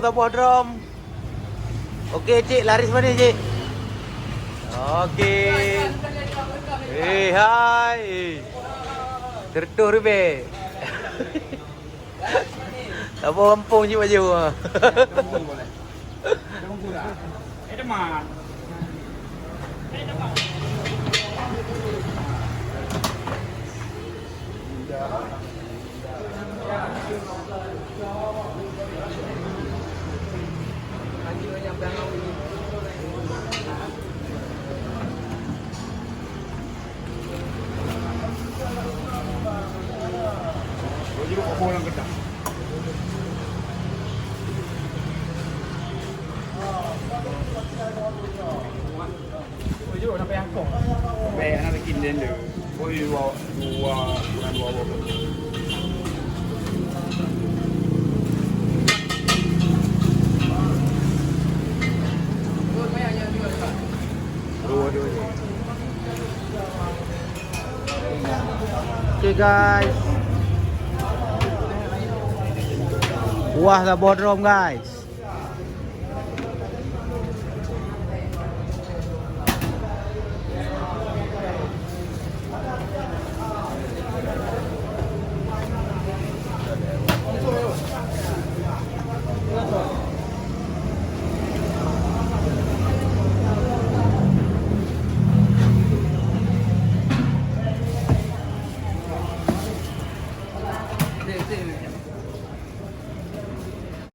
tabuh drum. Okey cik, laris mana cik? Okey. Hai. Tertuh rebe. Tabuh kampung cik baju. Sampai anak nak kinden dia. Boleh dua bulan. Dua. Okay guys. Buah tabuh drum guys.